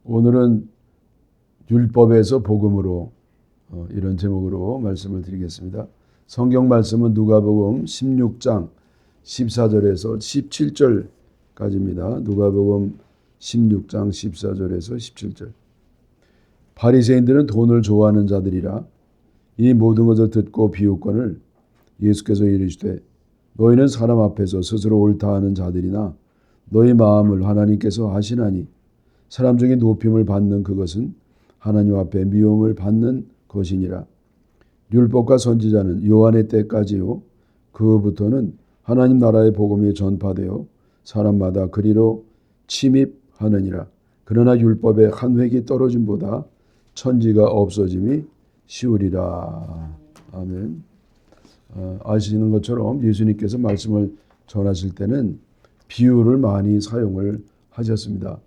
오늘은 율법에서 복음으로 이런 제목으로 말씀을 드리겠습니다. 성경 말씀은 누가복음 16장 14절에서 17절까지입니다. 누가복음 16장 14절에서 17절. 바리새인들은 돈을 좋아하는 자들이라 이 모든 것을 듣고 비웃거늘 예수께서 이르시되 너희는 사람 앞에서 스스로 옳다 하는 자들이나 너희 마음을 하나님께서 아시나니 사람 중에 높임을 받는 그것은 하나님 앞에 미움을 받는 것이니라. 율법과 선지자는 요한의 때까지요 그부터는 하나님 나라의 복음이 전파되어 사람마다 그리로 침입하느니라. 그러나 율법의 한 획이 떨어짐보다 천지가 없어짐이 쉬우리라. 아멘. 아시는 것처럼 예수님께서 말씀을 전하실 때는 비유를 많이 사용을 하셨습니다.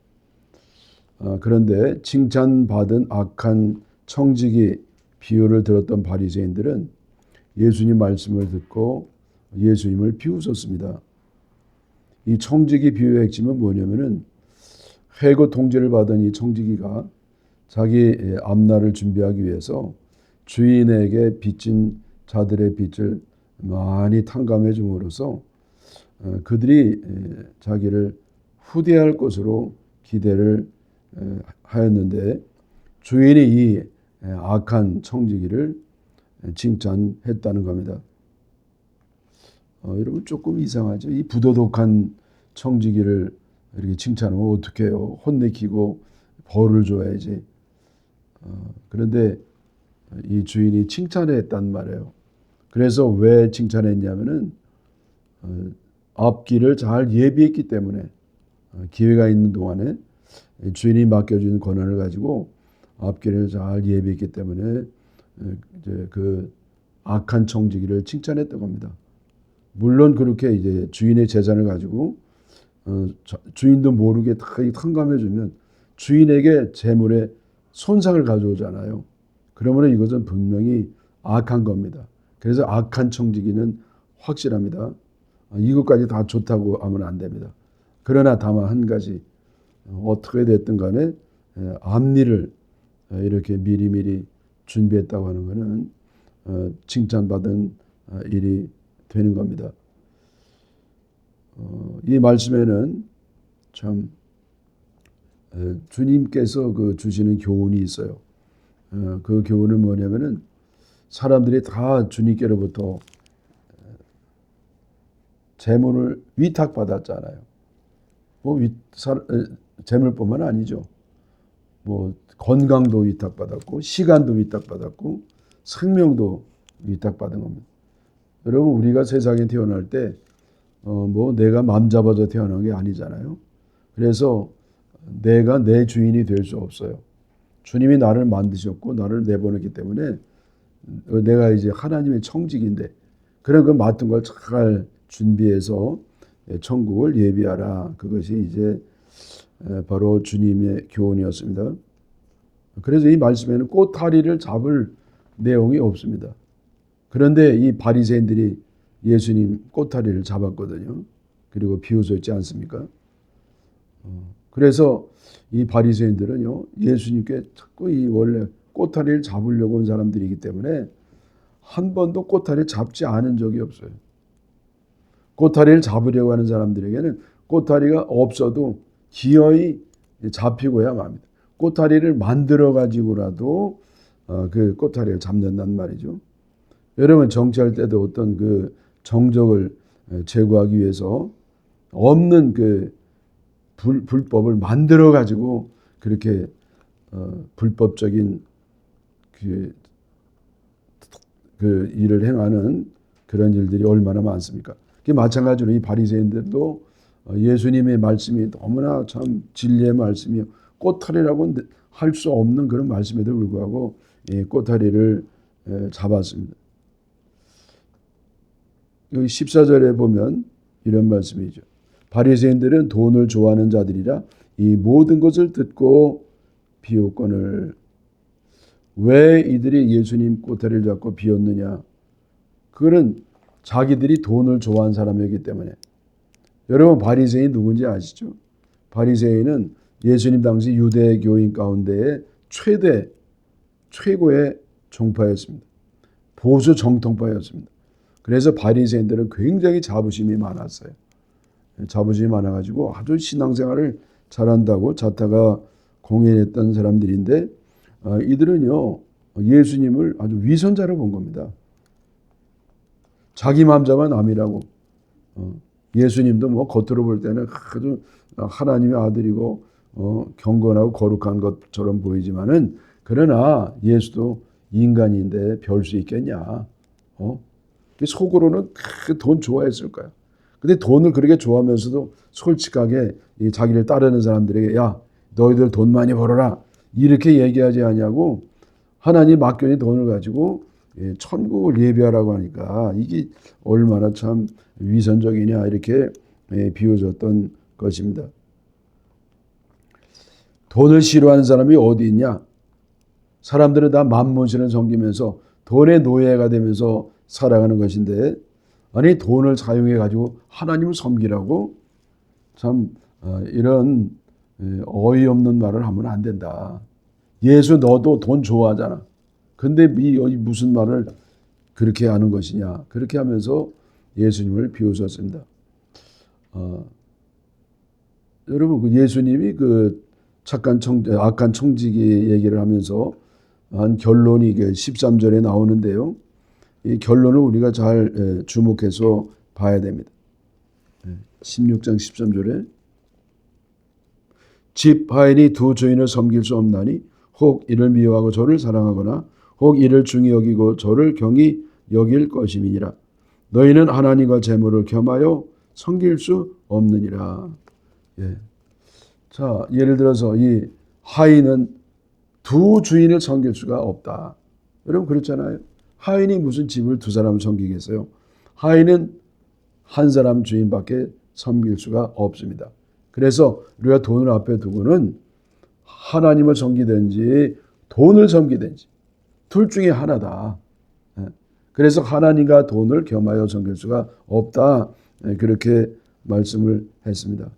그런데 칭찬받은 악한 청지기 비유를 들었던 바리새인들은 예수님 말씀을 듣고 예수님을 비웃었습니다. 이 청지기 비유의 핵심은 뭐냐면은 해고 통지를 받은 이 청지기가 자기 앞날을 준비하기 위해서 주인에게 빚진 자들의 빚을 많이 탕감해 줌으로써 그들이 자기를 후대할 것으로 기대를 하였는데 주인이 이 악한 청지기를 칭찬했다는 겁니다. 여러분 조금 이상하죠? 이 부도덕한 청지기를 이렇게 칭찬하면 어떻게 해요? 혼내키고 벌을 줘야지. 그런데 이 주인이 칭찬했단 말이에요. 그래서 왜 칭찬했냐면은 앞길을 잘 예비했기 때문에 기회가 있는 동안에 주인이 맡겨준 권한을 가지고 앞길을 잘 예비했기 때문에 이제 그 악한 청지기를 칭찬했던 겁니다. 물론 그렇게 이제 주인의 재산을 가지고 주인도 모르게 다 탕감해주면 주인에게 재물에 손상을 가져오잖아요. 그러면 이것은 분명히 악한 겁니다. 그래서 악한 청지기는 확실합니다. 이것까지 다 좋다고 하면 안 됩니다. 그러나 다만 한 가지 어떻게 됐든 간에 앞일을 이렇게 미리미리 준비했다고 하는 것은 칭찬받은 일이 되는 겁니다. 이 말씀에는 참 주님께서 그 주시는 교훈이 있어요. 그 교훈은 뭐냐면은 사람들이 다 주님께로부터 재물을 위탁받았잖아요. 재물뿐만 아니죠. 건강도 위탁받았고 시간도 위탁받았고 생명도 위탁받은 겁니다. 여러분 우리가 세상에 태어날 때 내가 맘 잡아서 태어난 게 아니잖아요. 그래서 내가 내 주인이 될 수 없어요. 주님이 나를 만드셨고 나를 내보냈기 때문에 내가 이제 하나님의 청직인데 그런 그 맡은 걸 잘 준비해서 천국을 예비하라. 그것이 이제 바로 주님의 교훈이었습니다. 그래서 이 말씀에는 꼬타리를 잡을 내용이 없습니다. 그런데 이 바리새인들이 예수님 꼬타리를 잡았거든요. 그리고 비웃었지 않습니까? 그래서 이 바리새인들은요 예수님께 자꾸 이 원래 꼬타리를 잡으려고 온 사람들이기 때문에 한 번도 꼬타리를 잡지 않은 적이 없어요. 꼬타리를 잡으려고 하는 사람들에게는 꼬타리가 없어도 기어이 잡히고야 맙니다. 꼬타리를 만들어 가지고라도 그 꼬타리를 잡는단 말이죠. 여러분 정치할 때도 어떤 그 정적을 제거하기 위해서 없는 그 불법을 만들어 가지고 그렇게 불법적인 그 일을 행하는 그런 일들이 얼마나 많습니까? 마찬가지로 이 바리새인들도 예수님의 말씀이 너무나 참 진리의 말씀이요 꼬타리라고 할 수 없는 그런 말씀에도 불구하고 꼬타리를 잡았습니다. 여기 14절에 보면 이런 말씀이죠. 바리새인들은 돈을 좋아하는 자들이라 이 모든 것을 듣고 비웃거늘. 왜 이들이 예수님 꼬타리를 잡고 비웃느냐? 그거는 자기들이 돈을 좋아하는 사람이기 때문에. 여러분 바리새인이 누군지 아시죠? 바리새인은 예수님 당시 유대 교인 가운데의 최고의 종파였습니다. 보수 정통파였습니다. 그래서 바리새인들은 굉장히 자부심이 많았어요. 자부심이 많아가지고 아주 신앙생활을 잘한다고 자타가 공연했던 사람들인데 이들은요 예수님을 아주 위선자로 본 겁니다. 자기 마음자가 남이라고. 예수님도 뭐 겉으로 볼 때는 아주 하나님의 아들이고 경건하고 거룩한 것처럼 보이지만은 그러나 예수도 인간인데 별 수 있겠냐? 속으로는 돈 좋아했을 거야. 근데 돈을 그렇게 좋아하면서도 솔직하게 자기를 따르는 사람들에게 야 너희들 돈 많이 벌어라 이렇게 얘기하지 않냐고 하나님 맡겨진 돈을 가지고 천국을 예비하라고 하니까 이게 얼마나 참 위선적이냐 이렇게 비워졌던 것입니다. 돈을 싫어하는 사람이 어디 있냐? 사람들은 다 만문신을 섬기면서 돈의 노예가 되면서 살아가는 것인데 아니 돈을 사용해 가지고 하나님을 섬기라고 참 이런 어이없는 말을 하면 안 된다. 예수 너도 돈 좋아하잖아. 근데 무슨 말을 그렇게 하는 것이냐. 그렇게 하면서 예수님을 비웃었습니다. 여러분 그 예수님이 그 악한 청지기 얘기를 하면서 한 결론이 13절에 나오는데요. 이 결론을 우리가 잘 주목해서 봐야 됩니다. 16장 13절에 집 하인이 두 주인을 섬길 수 없나니 혹 이를 미워하고 저를 사랑하거나 혹 이를 중히 여기고 저를 경히 여길 것임이니라. 너희는 하나님과 재물을 겸하여 섬길 수 없느니라. 예. 자, 예를 들어서 이 하인은 두 주인을 섬길 수가 없다. 여러분 그렇잖아요. 하인이 무슨 집을 두 사람을 섬기겠어요? 하인은 한 사람 주인밖에 섬길 수가 없습니다. 그래서 우리가 돈을 앞에 두고는 하나님을 섬기든지 돈을 섬기든지 둘 중에 하나다. 그래서 하나님과 돈을 겸하여 섬길 수가 없다. 그렇게 말씀을 했습니다.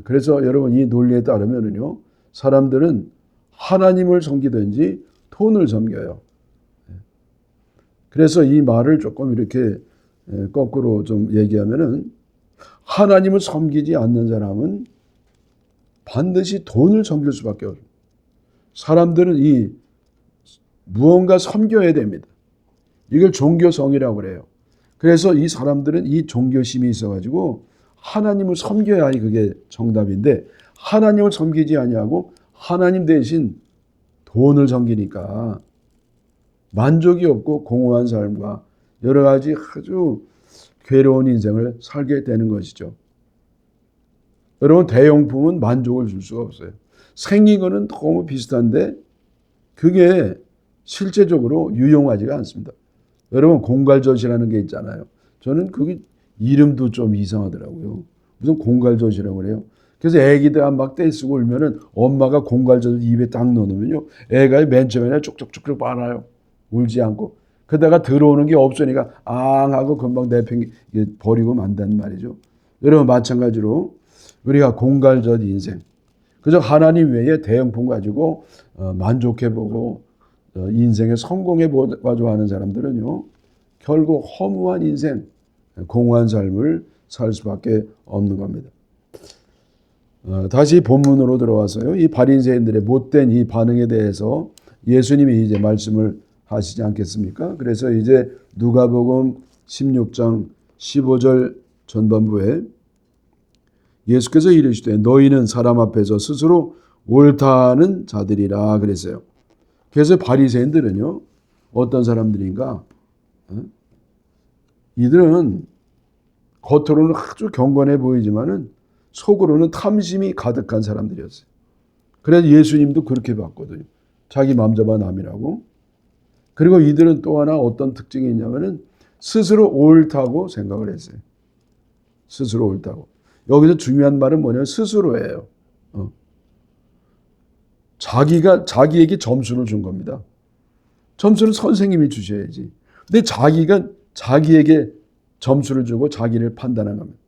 그래서 여러분 이 논리에 따르면은요, 사람들은 하나님을 섬기든지 돈을 섬겨요. 그래서 이 말을 조금 이렇게 거꾸로 좀 얘기하면은 하나님을 섬기지 않는 사람은 반드시 돈을 섬길 수밖에 없어요. 사람들은 이 무언가 섬겨야 됩니다. 이걸 종교성이라고 그래요. 그래서 이 사람들은 이 종교심이 있어가지고 하나님을 섬겨야 그게 정답인데 하나님을 섬기지 아니하고 하나님 대신 돈을 섬기니까 만족이 없고 공허한 삶과 여러 가지 아주 괴로운 인생을 살게 되는 것이죠. 여러분 대용품은 만족을 줄 수가 없어요. 생긴 거는 너무 비슷한데 그게 실제적으로 유용하지가 않습니다. 여러분 공갈젓이라는 게 있잖아요. 저는 그게 이름도 좀 이상하더라고요. 무슨 공갈젓이라고 그래요. 그래서 애기들 막 떼쓰고 울면은 엄마가 공갈젓을 입에 딱 넣으면요. 애가 맨 처음에는 쭉쭉쭉쭉 빨아요. 울지 않고. 그러다가 들어오는 게 없으니까 앙 하고 금방 버리고 만단 말이죠. 여러분 마찬가지로 우리가 공갈젓 인생. 그저 하나님 외에 대형품 가지고 만족해보고 인생에 성공해보고자 하는 사람들은요. 결국 허무한 인생, 공허한 삶을 살 수밖에 없는 겁니다. 다시 본문으로 들어와서요. 이 바리새인들의 못된 이 반응에 대해서 예수님이 이제 말씀을 하시지 않겠습니까? 그래서 이제 누가복음 16장 15절 전반부에 예수께서 이르시되 너희는 사람 앞에서 스스로 옳다는 자들이라 그랬어요. 그래서 바리새인들은요. 어떤 사람들인가? 이들은 겉으로는 아주 경건해 보이지만은 속으로는 탐심이 가득한 사람들이었어요. 그래서 예수님도 그렇게 봤거든요. 자기 마음자가 남이라고. 그리고 이들은 또 하나 어떤 특징이 있냐면은 스스로 옳다고 생각을 했어요. 스스로 옳다고. 여기서 중요한 말은 뭐냐면 스스로예요. 자기에게 점수를 준 겁니다. 점수는 선생님이 주셔야지. 근데 자기가 자기에게 점수를 주고 자기를 판단한 겁니다.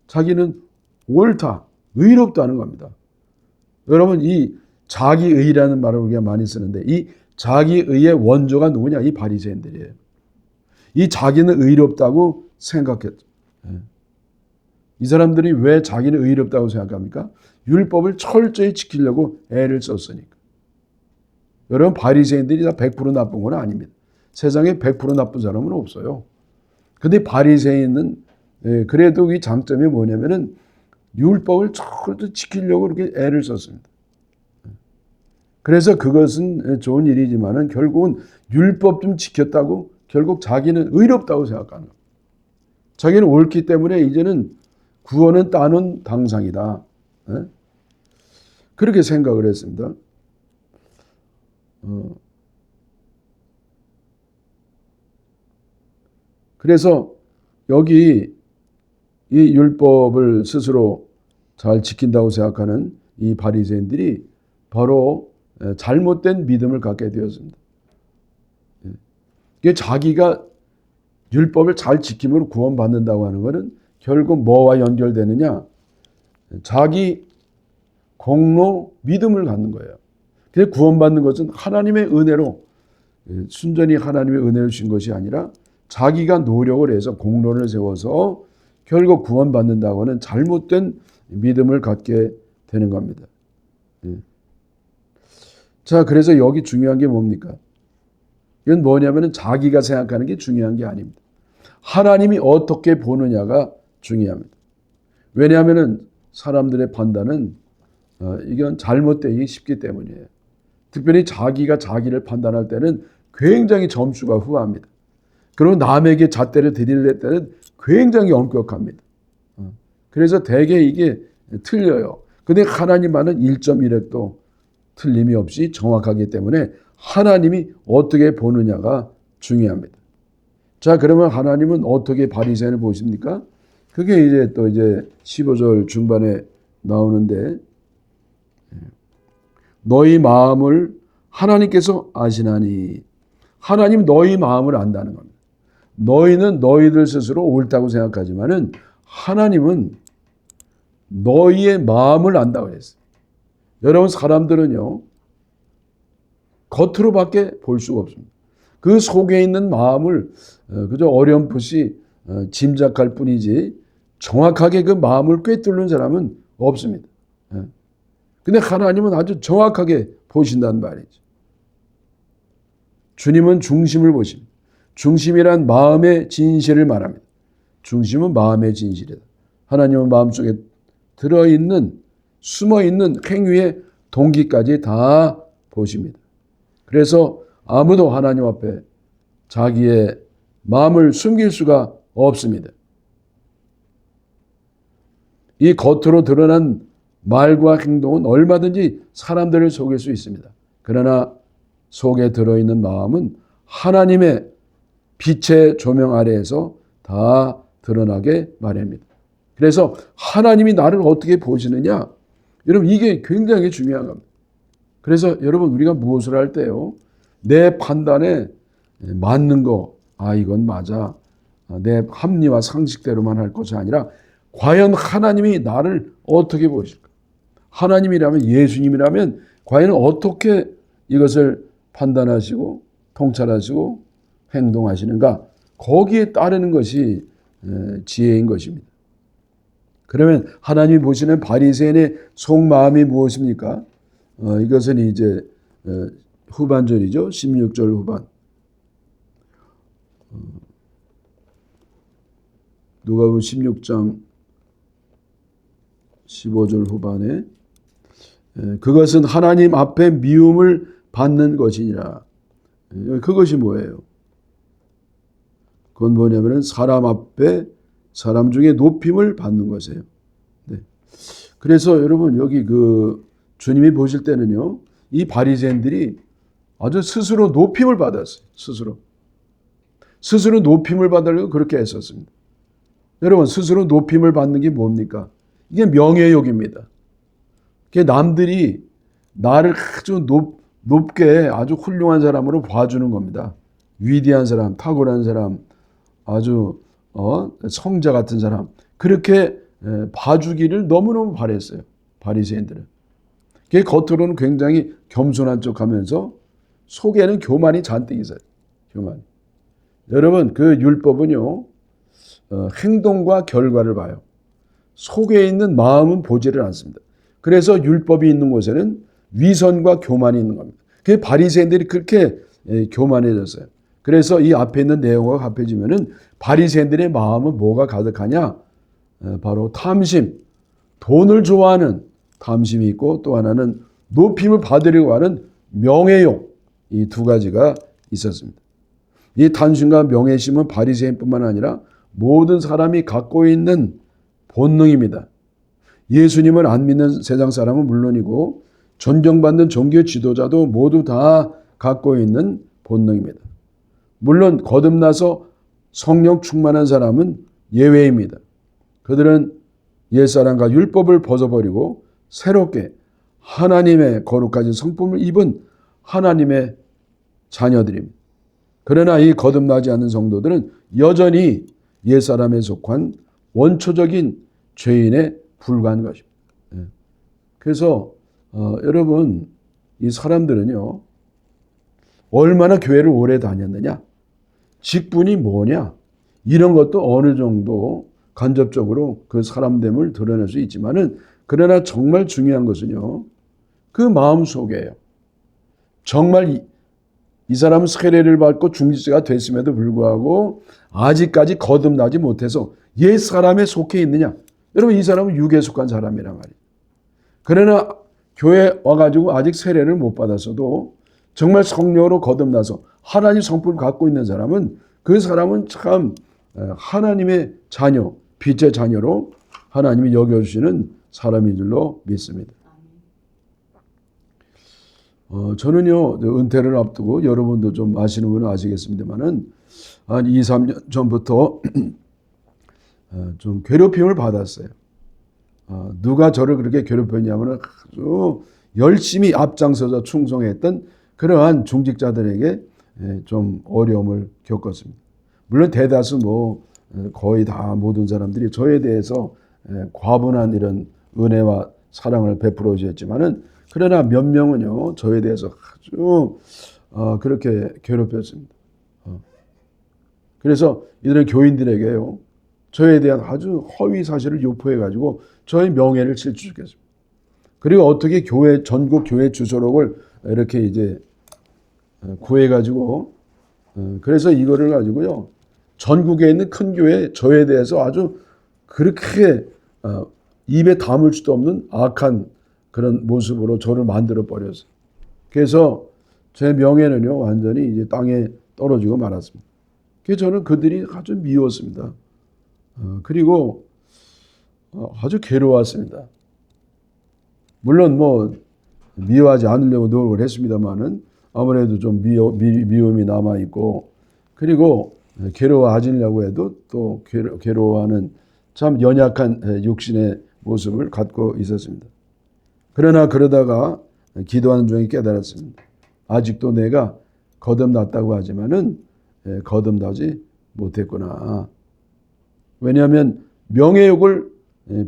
자기는 옳다, 의롭다는 겁니다. 여러분 이 자기의라는 말을 우리가 많이 쓰는데 이 자기의의 원조가 누구냐? 이 바리새인들이에요. 이 자기는 의롭다고 생각했죠. 이 사람들이 왜 자기는 의롭다고 생각합니까? 율법을 철저히 지키려고 애를 썼으니까. 여러분 바리새인들이 다 100% 나쁜 건 아닙니다. 세상에 100% 나쁜 사람은 없어요. 근데 바리새인은 그래도 이 장점이 뭐냐면은 율법을 철저히 지키려고 이렇게 애를 썼습니다. 그래서 그것은 좋은 일이지만은 결국은 율법 좀 지켰다고 결국 자기는 의롭다고 생각하는 거예요. 자기는 옳기 때문에 이제는 구원은 따는 당상이다. 그렇게 생각을 했습니다. 그래서 여기 이 율법을 스스로 잘 지킨다고 생각하는 이 바리새인들이 바로 잘못된 믿음을 갖게 되었습니다. 이게 자기가 율법을 잘 지킴으로 구원받는다고 하는 것은 결국 뭐와 연결되느냐? 자기 공로 믿음을 갖는 거예요. 그래서 구원받는 것은 하나님의 은혜로 순전히 하나님의 은혜를 주신 것이 아니라 자기가 노력을 해서 공로를 세워서 결국 구원받는다고 하는 잘못된 믿음을 갖게 되는 겁니다. 자, 그래서 여기 중요한 게 뭡니까? 이건 뭐냐면 자기가 생각하는 게 중요한 게 아닙니다. 하나님이 어떻게 보느냐가 중요합니다. 왜냐하면 사람들의 판단은 이건 잘못되기 쉽기 때문이에요. 특별히 자기가 자기를 판단할 때는 굉장히 점수가 후합니다. 그리고 남에게 잣대를 들이댈 때는 굉장히 엄격합니다. 그래서 대개 이게 틀려요. 근데 하나님만은 1.1획도 틀림이 없이 정확하기 때문에 하나님이 어떻게 보느냐가 중요합니다. 자, 그러면 하나님은 어떻게 바리새인을 보십니까? 그게 이제 또 이제 15절 중반에 나오는데 너희 마음을 하나님께서 아시나니 하나님 너희 마음을 안다는 겁니다. 너희는 너희들 스스로 옳다고 생각하지만은 하나님은 너희의 마음을 안다고 했어요. 여러분 사람들은요 겉으로밖에 볼 수가 없습니다. 그 속에 있는 마음을 그저 어렴풋이 짐작할 뿐이지 정확하게 그 마음을 꿰뚫는 사람은 없습니다. 근데 하나님은 아주 정확하게 보신다는 말이죠. 주님은 중심을 보십니다. 중심이란 마음의 진실을 말합니다. 중심은 마음의 진실이다. 하나님은 마음속에 들어있는 숨어있는 행위의 동기까지 다 보십니다. 그래서 아무도 하나님 앞에 자기의 마음을 숨길 수가 없습니다. 이 겉으로 드러난 말과 행동은 얼마든지 사람들을 속일 수 있습니다. 그러나 속에 들어있는 마음은 하나님의 빛의 조명 아래에서 다 드러나게 마련입니다. 그래서 하나님이 나를 어떻게 보시느냐? 여러분 이게 굉장히 중요한 겁니다. 그래서 여러분 우리가 무엇을 할 때요. 내 판단에 맞는 거, 이건 맞아. 내 합리와 상식대로만 할 것이 아니라 과연 하나님이 나를 어떻게 보실까? 하나님이라면 예수님이라면 과연 어떻게 이것을 판단하시고 통찰하시고 행동하시는가? 거기에 따르는 것이 지혜인 것입니다. 그러면 하나님이 보시는 바리새인의 속마음이 무엇입니까? 이것은 이제 후반절이죠. 16절 후반. 누가복음 16장 15절 후반에 그것은 하나님 앞에 미움을 받는 것이니라. 그것이 뭐예요? 그건 뭐냐면 사람 앞에 사람 중에 높임을 받는 것이에요. 네. 그래서 여러분 여기 그 주님이 보실 때는요. 이 바리새인들이 아주 스스로 높임을 받았어요. 스스로 높임을 받으려고 그렇게 했었습니다. 여러분 스스로 높임을 받는 게 뭡니까? 이게 명예욕입니다. 그게 남들이 나를 아주 높게 아주 훌륭한 사람으로 봐주는 겁니다. 위대한 사람, 탁월한 사람, 아주 성자 같은 사람 그렇게 봐주기를 너무너무 바랬어요. 바리새인들은. 그게 겉으로는 굉장히 겸손한 척하면서 속에는 교만이 잔뜩 있어요. 교만. 여러분 그 율법은요 행동과 결과를 봐요. 속에 있는 마음은 보지를 않습니다. 그래서 율법이 있는 곳에는 위선과 교만이 있는 겁니다. 그 바리새인들이 그렇게 교만해졌어요. 그래서 이 앞에 있는 내용과 합해지면은 바리새인들의 마음은 뭐가 가득하냐? 바로 탐심, 돈을 좋아하는 탐심이 있고 또 하나는 높임을 받으려고 하는 명예욕, 이 두 가지가 있었습니다. 이 탐심과 명예심은 바리새인뿐만 아니라 모든 사람이 갖고 있는 본능입니다. 예수님을 안 믿는 세상 사람은 물론이고 존경받는 종교 지도자도 모두 다 갖고 있는 본능입니다. 물론 거듭나서 성령 충만한 사람은 예외입니다. 그들은 옛사람과 율법을 벗어버리고 새롭게 하나님의 거룩하신 성품을 입은 하나님의 자녀들입니다. 그러나 이 거듭나지 않는 성도들은 여전히 옛사람에 속한 원초적인 죄인에 불과한 것입니다. 그래서 여러분 이 사람들은요 얼마나 교회를 오래 다녔느냐, 직분이 뭐냐, 이런 것도 어느 정도 간접적으로 그 사람됨을 드러낼 수 있지만은 그러나 정말 중요한 것은요 그 마음 속에요. 정말 이 사람은 세례를 받고 중직자가 됐음에도 불구하고 아직까지 거듭나지 못해서 옛 사람에 속해 있느냐. 여러분 이 사람은 육에 속한 사람이란 말이에요. 그러나 교회 와가지고 아직 세례를 못 받았어도 정말 성령으로 거듭나서 하나님 성품을 갖고 있는 사람은 그 사람은 참 하나님의 자녀, 빛의 자녀로 하나님이 여겨주시는 사람인 줄로 믿습니다. 저는요 은퇴를 앞두고 여러분도 좀 아시는 분은 아시겠습니다만은 한 2, 3년 전부터 좀 괴롭힘을 받았어요. 누가 저를 그렇게 괴롭혔냐면 아주 열심히 앞장서서 충성했던 그러한 중직자들에게 좀 어려움을 겪었습니다. 물론 대다수 거의 다 모든 사람들이 저에 대해서 과분한 이런 은혜와 사랑을 베풀어 주셨지만은 그러나 몇 명은요 저에 대해서 아주 그렇게 괴롭혔습니다. 그래서 이들은 교인들에게요 저에 대한 아주 허위 사실을 유포해 가지고 저의 명예를 실추시켰습니다. 그리고 어떻게 전국 교회 주소록을 이렇게 이제 구해 가지고 그래서 이거를 가지고요 전국에 있는 큰 교회 저에 대해서 아주 그렇게 입에 담을 수도 없는 악한 그런 모습으로 저를 만들어 버렸어요. 그래서 제 명예는요 완전히 이제 땅에 떨어지고 말았습니다. 그래서 저는 그들이 아주 미웠습니다. 그리고 아주 괴로웠습니다. 물론 미워하지 않으려고 노력을 했습니다만은 아무래도 좀 미움이 남아 있고 그리고 괴로워하시려고 해도 또 괴로워하는 참 연약한 육신의 모습을 갖고 있었습니다. 그러나 그러다가 기도하는 중에 깨달았습니다. 아직도 내가 거듭났다고 하지만은 거듭나지 못했구나. 왜냐하면 명예욕을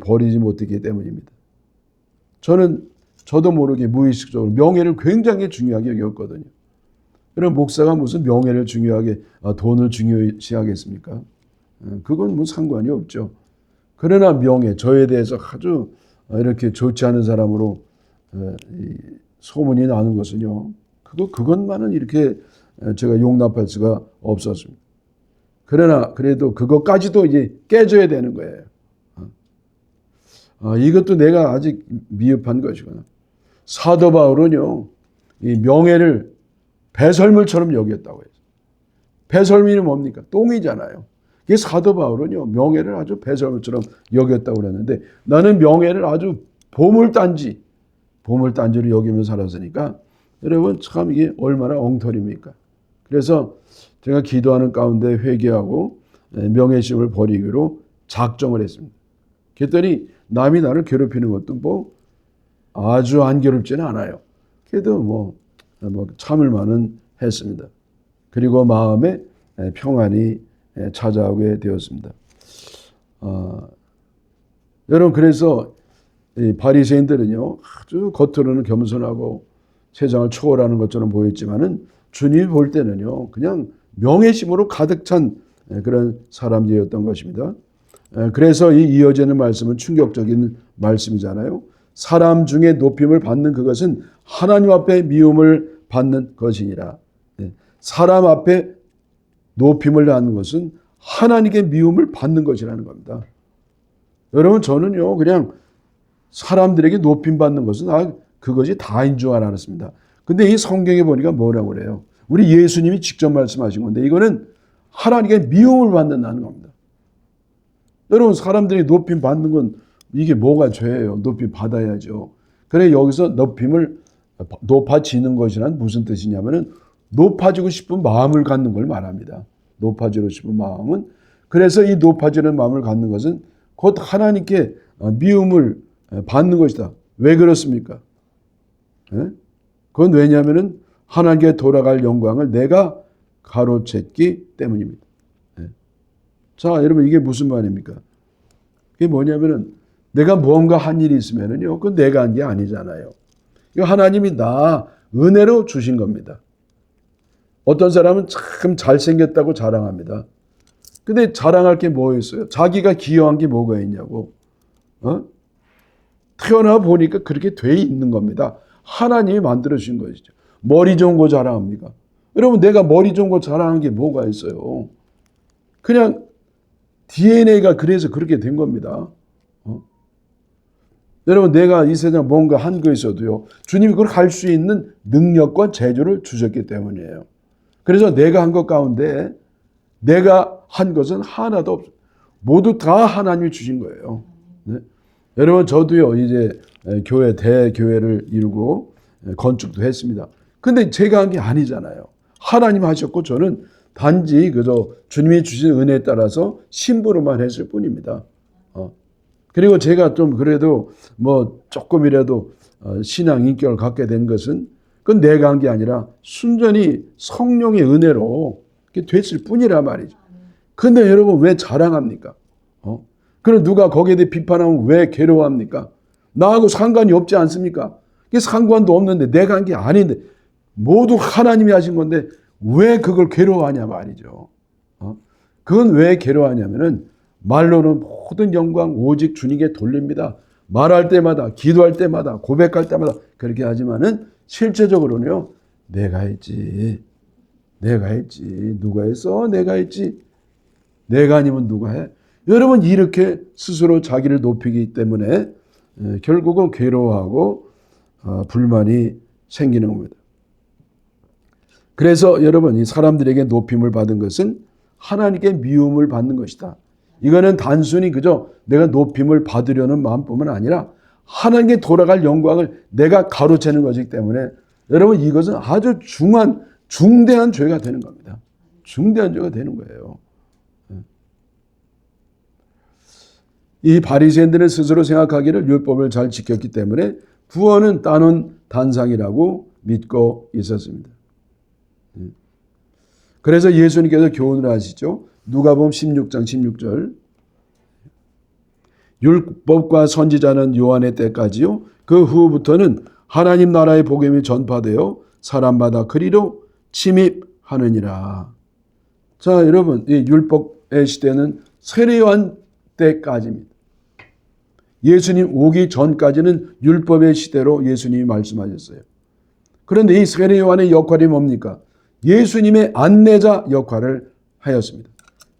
버리지 못했기 때문입니다. 저도 모르게 무의식적으로 명예를 굉장히 중요하게 여겼거든요. 그럼 목사가 무슨 명예를 중요하게 돈을 중요시하겠습니까? 그건 상관이 없죠. 그러나 명예, 저에 대해서 아주 이렇게 좋지 않은 사람으로 소문이 나는 것은요. 그것만은 이렇게 제가 용납할 수가 없었습니다. 그러나 그래도 그것까지도 이제 깨져야 되는 거예요. 이것도 내가 아직 미흡한 것이구나. 사도 바울은요, 이 명예를 배설물처럼 여겼다고 해요. 배설물이 뭡니까? 똥이잖아요. 이 사도 바울은요, 명예를 아주 배설물처럼 여겼다고 그랬는데 나는 명예를 아주 보물단지로 여기면서 살았으니까 여러분 참 이게 얼마나 엉터리입니까? 그래서 제가 기도하는 가운데 회개하고 명예심을 버리기로 작정을 했습니다. 그랬더니 남이 나를 괴롭히는 것도 아주 안 괴롭지는 않아요. 그래도 참을 만은 했습니다. 그리고 마음에 평안이 찾아오게 되었습니다. 여러분 그래서 이 바리새인들은요 아주 겉으로는 겸손하고 세상을 초월하는 것처럼 보였지만은 주님이 볼 때는요 그냥 명예심으로 가득 찬 그런 사람들이었던 것입니다. 그래서 이 이어지는 말씀은 충격적인 말씀이잖아요. 사람 중에 높임을 받는 그것은 하나님 앞에 미움을 받는 것이니라. 사람 앞에 높임을 받는 것은 하나님께 미움을 받는 것이라는 겁니다. 여러분 저는요 그냥 사람들에게 높임 받는 것은 그것이 다인 줄 알았습니다. 근데 이 성경에 보니까 뭐라고 그래요? 우리 예수님이 직접 말씀하신 건데 이거는 하나님께 미움을 받는다는 겁니다. 여러분 사람들이 높임 받는 건 이게 뭐가 죄예요? 높임 받아야죠. 그래 여기서 높아지는 것이란 무슨 뜻이냐면은 높아지고 싶은 마음을 갖는 걸 말합니다. 높아지고 싶은 마음은 그래서 이 높아지는 마음을 갖는 것은 곧 하나님께 미움을 받는 것이다. 왜 그렇습니까? 그건 왜냐하면은 하나님께 돌아갈 영광을 내가 가로챘기 때문입니다. 자, 여러분 이게 무슨 말입니까? 그게 뭐냐면은 내가 뭔가 한 일이 있으면은요, 그건 내가 한 게 아니잖아요. 이거 하나님이 나 은혜로 주신 겁니다. 어떤 사람은 참 잘생겼다고 자랑합니다. 근데 자랑할 게 뭐 있어요? 자기가 기여한 게 뭐가 있냐고. 태어나 보니까 그렇게 돼 있는 겁니다. 하나님이 만들어 주신 것이죠. 머리 좋은 거 자랑합니까? 여러분 내가 머리 좋은 거 자랑한 게 뭐가 있어요? 그냥 DNA가 그래서 그렇게 된 겁니다. 여러분 내가 이 세상 뭔가 한 거 있어도요. 주님이 그걸 할 수 있는 능력과 재주를 주셨기 때문이에요. 그래서 내가 한 것 가운데 내가 한 것은 하나도 없어요. 모두 다 하나님이 주신 거예요. 네? 여러분 저도요 이제 대교회를 이루고 건축도 했습니다. 근데 제가 한 게 아니잖아요. 하나님 하셨고 저는 단지 그저 주님이 주신 은혜에 따라서 심부름만 했을 뿐입니다. 그리고 제가 좀 그래도 뭐 조금이라도 신앙 인격을 갖게 된 것은 그건 내가 한 게 아니라 순전히 성령의 은혜로 됐을 뿐이라 말이죠. 근데 여러분 왜 자랑합니까? 그럼 누가 거기에 대해 비판하면 왜 괴로워합니까? 나하고 상관이 없지 않습니까? 이게 상관도 없는데 내가 한 게 아닌데 모두 하나님이 하신 건데 왜 그걸 괴로워하냐 말이죠. 그건 왜 괴로워하냐면은 말로는 모든 영광 오직 주님께 돌립니다. 말할 때마다 기도할 때마다 고백할 때마다 그렇게 하지만은 실제적으로는요. 내가 했지. 누가 했어? 내가 했지. 내가 아니면 누가 해? 여러분 이렇게 스스로 자기를 높이기 때문에 결국은 괴로워하고 불만이 생기는 겁니다. 그래서 여러분 이 사람들에게 높임을 받은 것은 하나님께 미움을 받는 것이다. 이거는 단순히 그저 내가 높임을 받으려는 마음뿐만 아니라 하나님께 돌아갈 영광을 내가 가로채는 것이기 때문에 여러분 이것은 아주 중대한 죄가 되는 겁니다. 중대한 죄가 되는 거예요. 이 바리새인들은 스스로 생각하기를 율법을 잘 지켰기 때문에 구원은 따놓은 단상이라고 믿고 있었습니다. 그래서 예수님께서 교훈을 하시죠. 누가복음 16장 16절 율법과 선지자는 요한의 때까지요. 그 후부터는 하나님 나라의 복음이 전파되어 사람마다 그리로 침입하느니라. 자 여러분 이 율법의 시대는 세례요한 때까지입니다. 예수님 오기 전까지는 율법의 시대로 예수님이 말씀하셨어요. 그런데 이 세례요한의 역할이 뭡니까? 예수님의 안내자 역할을 하였습니다.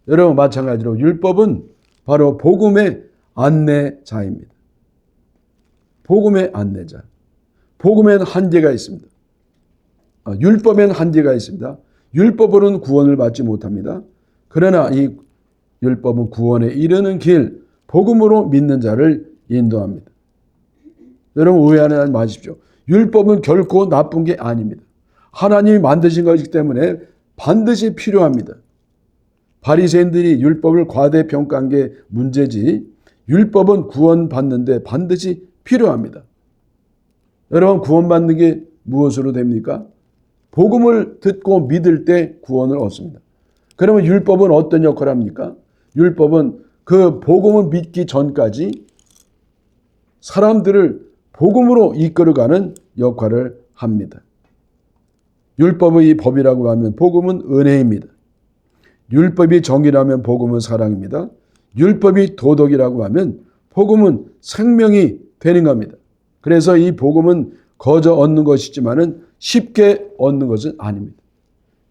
여러분 마찬가지로 율법은 바로 복음의 안내자입니다. 복음의 안내자. 복음에는 한계가 있습니다. 율법에는 한계가 있습니다. 율법으로는 구원을 받지 못합니다. 그러나 이 율법은 구원에 이르는 길, 복음으로 믿는 자를 인도합니다. 여러분 오해하지 마십시오. 율법은 결코 나쁜 게 아닙니다. 하나님이 만드신 것이기 때문에 반드시 필요합니다. 바리새인들이 율법을 과대평가한 게 문제지 율법은 구원받는데 반드시 필요합니다. 여러분 구원받는 게 무엇으로 됩니까? 복음을 듣고 믿을 때 구원을 얻습니다. 그러면 율법은 어떤 역할을 합니까? 율법은 그 복음을 믿기 전까지 사람들을 복음으로 이끌어가는 역할을 합니다. 율법의 법이라고 하면 복음은 은혜입니다. 율법이 정의라면 복음은 사랑입니다. 율법이 도덕이라고 하면 복음은 생명이 되는 겁니다. 그래서 이 복음은 거저 얻는 것이지만은 쉽게 얻는 것은 아닙니다.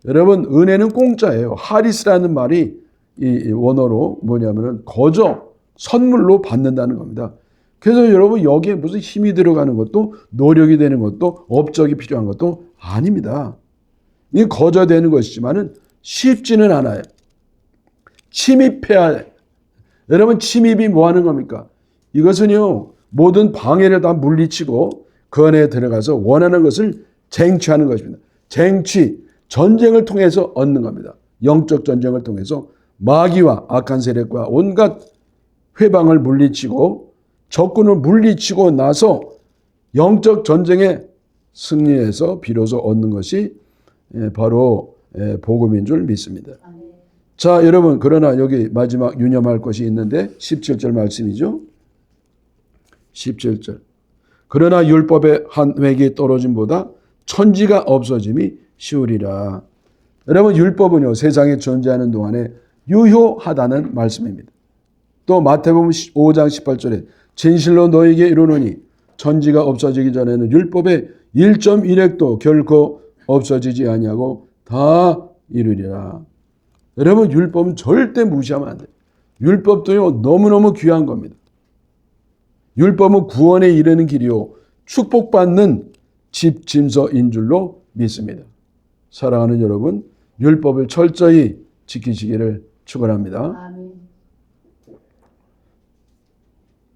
여러분, 은혜는 공짜예요. 하리스라는 말이 이 원어로 뭐냐면은 거저 선물로 받는다는 겁니다. 그래서 여러분, 여기에 무슨 힘이 들어가는 것도 노력이 되는 것도 업적이 필요한 것도 아닙니다. 이 거저 되는 것이지만은 쉽지는 않아요. 침입해야 해. 여러분, 침입이 뭐 하는 겁니까? 이것은요, 모든 방해를 다 물리치고 그 안에 들어가서 원하는 것을 쟁취하는 것입니다. 쟁취, 전쟁을 통해서 얻는 겁니다. 영적 전쟁을 통해서 마귀와 악한 세력과 온갖 회방을 물리치고 적군을 물리치고 나서 영적 전쟁에 승리해서 비로소 얻는 것이 바로 복음인 줄 믿습니다. 자, 여러분, 그러나 여기 마지막 유념할 것이 있는데 17절 말씀이죠. 17절. 그러나 율법의 한 획이 떨어짐보다 천지가 없어짐이 쉬우리라. 여러분, 율법은요, 세상에 존재하는 동안에 유효하다는 말씀입니다. 또 마태복음 5장 18절에 진실로 너에게 이르노니 천지가 없어지기 전에는 율법의 1.1획도 결코 없어지지 아니하고 다 이루리라. 여러분, 율법은 절대 무시하면 안 돼요. 율법도요, 너무너무 귀한 겁니다. 율법은 구원에 이르는 길이요, 축복받는 집짐서인 줄로 믿습니다. 사랑하는 여러분, 율법을 철저히 지키시기를 축원합니다. 아멘.